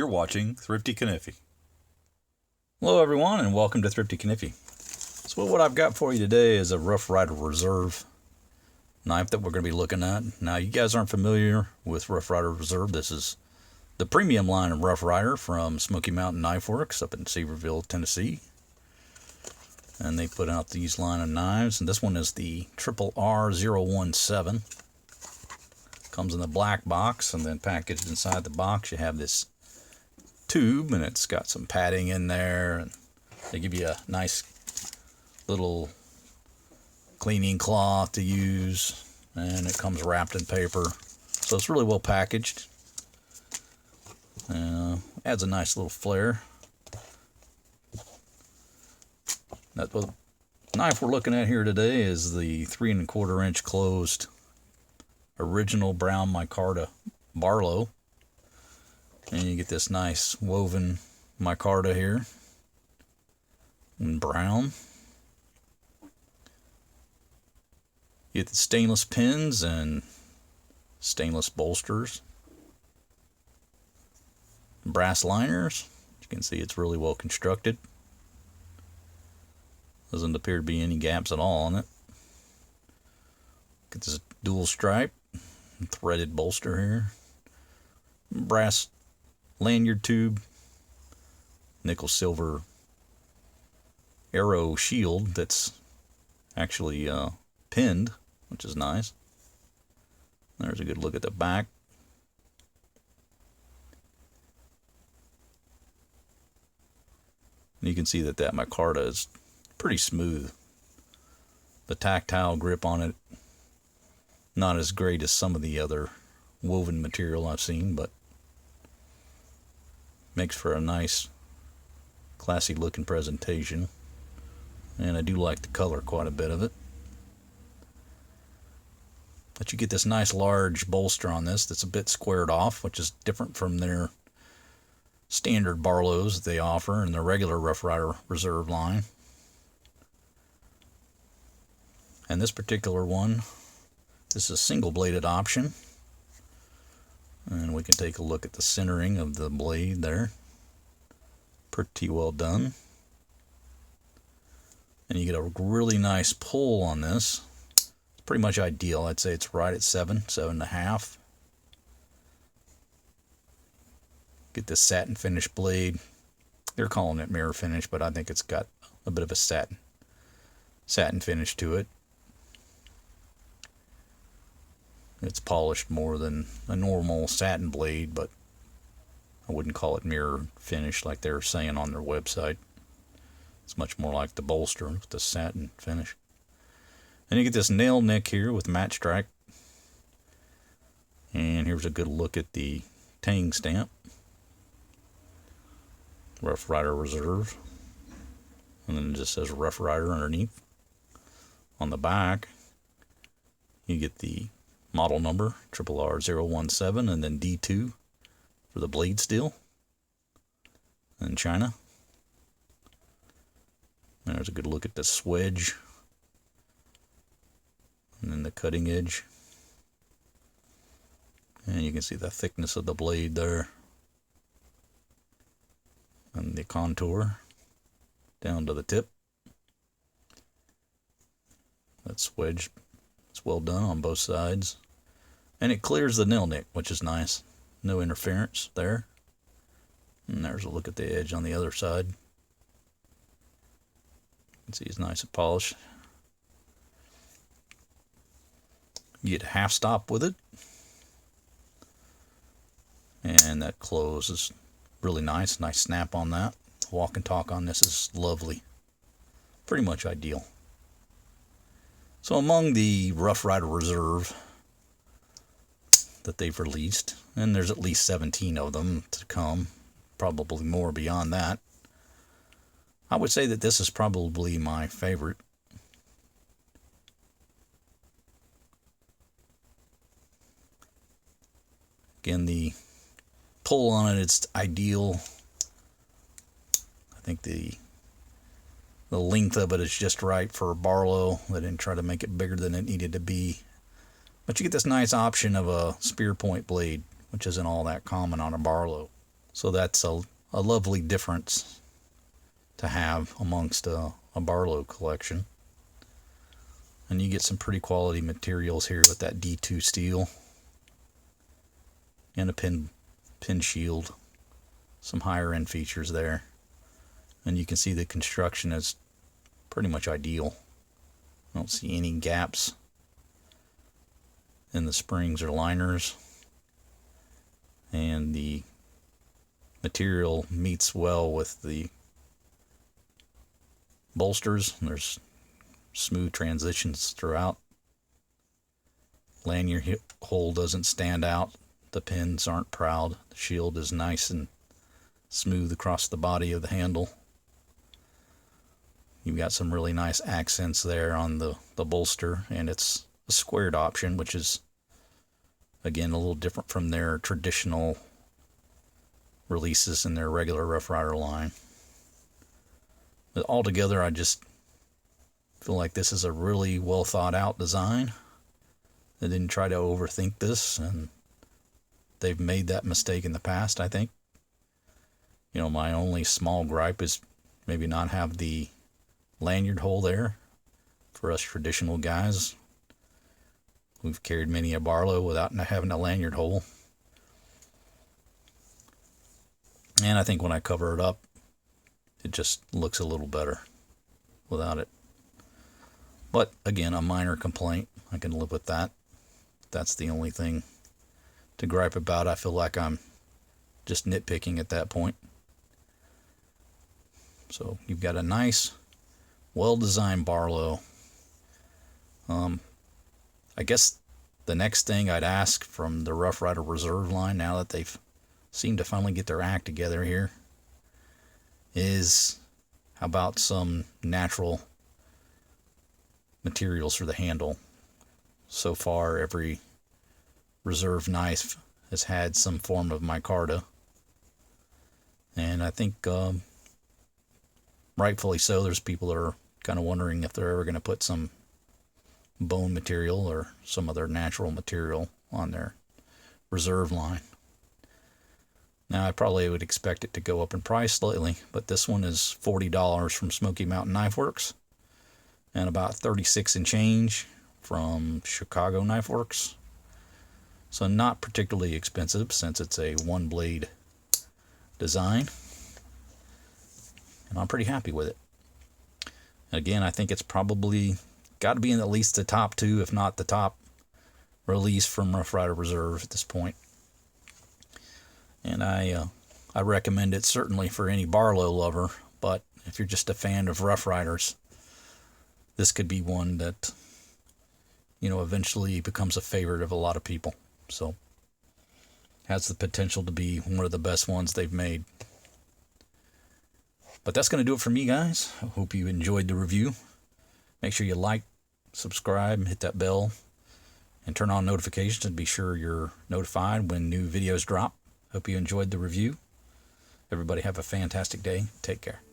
You're watching Thrifty Kaniffy. Hello everyone and welcome to Thrifty Kaniffy. So what I've got for you today is a Rough Ryder Reserve knife that we're going to be looking at. Now you guys aren't familiar with Rough Ryder Reserve. This is the premium line of Rough Ryder from Smoky Mountain Knife Works up in Sevierville, Tennessee. And they put out these line of knives, and this one is the RRR017. Comes in the black box, and then packaged inside the box you have this tube, and it's got some padding in there, and they give you a nice little cleaning cloth to use, and it comes wrapped in paper, so it's really well packaged. Adds a nice little flair. The knife we're looking at here today is the 3 1/4 inch closed original brown Micarta Barlow, and you get this nice woven micarta here in brown. You get the stainless pins and stainless bolsters, brass liners. You can see it's really well constructed. Doesn't appear to be any gaps at all on it. Get this dual stripe threaded bolster here, brass lanyard tube, nickel silver arrow shield that's actually pinned, which is nice. There's a good look at the back. And you can see that micarta is pretty smooth. The tactile grip on it, not as great as some of the other woven material I've seen, but makes for a nice, classy looking presentation. And I do like the color quite a bit of it. But you get this nice large bolster on this that's a bit squared off, which is different from their standard Barlows that they offer in their regular Rough Ryder Reserve line. And this particular one, this is a single bladed option, and we can take a look at the centering of the blade there. Pretty well done. And you get a really nice pull on this. It's pretty much ideal. I'd say it's right at 7.5. Get this satin finish blade. They're calling it mirror finish, but I think it's got a bit of a satin finish to it. It's polished more than a normal satin blade, but I wouldn't call it mirror finish like they're saying on their website. It's much more like the bolster with the satin finish. And you get this nail nick here with match strike. And here's a good look at the tang stamp. Rough Ryder Reserve. And then it just says Rough Ryder underneath. On the back, you get the model number, RRR017, and then D2 for the blade steel in China. There's a good look at the swedge, and then the cutting edge. And you can see the thickness of the blade there, and the contour down to the tip. That swedge, it's well done on both sides. And it clears the nail nick, which is nice. No interference there. And there's a look at the edge on the other side. You can see it's nice and polished. You get a half stop with it. And that close is really nice. Nice snap on that. Walk and talk on this is lovely. Pretty much ideal. So among the Rough Ryder Reserve that they've released, and there's at least 17 of them to come, probably more beyond that, I would say that this is probably my favorite. Again, the pull on it, it's ideal. I think the length of it is just right for a Barlow. They didn't try to make it bigger than it needed to be. But you get this nice option of a spear point blade, which isn't all that common on a Barlow. So that's a lovely difference to have amongst a Barlow collection. And you get some pretty quality materials here with that D2 steel and a pin shield, some higher end features there. And you can see the construction is pretty much ideal. I don't see any gaps in the springs or liners, and the material meets well with the bolsters. There's smooth transitions throughout. Lanyard hole doesn't stand out. The pins aren't proud. The shield is nice and smooth across the body of the handle. You've got some really nice accents there on the bolster, and it's a squared option, which is again a little different from their traditional releases in their regular Rough Rider line. But altogether, I just feel like this is a really well thought out design. They didn't try to overthink this, and they've made that mistake in the past, I think. You know, my only small gripe is maybe not have the lanyard hole there for us traditional guys. We've carried many a Barlow without having a lanyard hole. And I think when I cover it up, it just looks a little better without it. But again, a minor complaint. I can live with that. That's the only thing to gripe about. I feel like I'm just nitpicking at that point. So you've got a nice, well-designed Barlow. I guess the next thing I'd ask from the Rough Rider Reserve line, now that they've seemed to finally get their act together here, is how about some natural materials for the handle. So far, every reserve knife has had some form of micarta, and I think rightfully so, there's people that are kind of wondering if they're ever going to put some bone material or some other natural material on their reserve line. Now, I probably would expect it to go up in price slightly, but this one is $40 from Smoky Mountain Knife Works and about $36 and change from Chicago Knife Works. So not particularly expensive since it's a one blade design, and I'm pretty happy with it. Again, I think it's probably got to be in at least the top two, if not the top release from Rough Rider Reserve at this point. And I recommend it certainly for any Barlow lover, but if you're just a fan of Rough Riders, this could be one that, you know, eventually becomes a favorite of a lot of people. So has the potential to be one of the best ones they've made. But that's going to do it for me, guys. I hope you enjoyed the review. Make sure you like, subscribe, hit that bell, and turn on notifications to be sure you're notified when new videos drop. Hope you enjoyed the review. Everybody have a fantastic day. Take care.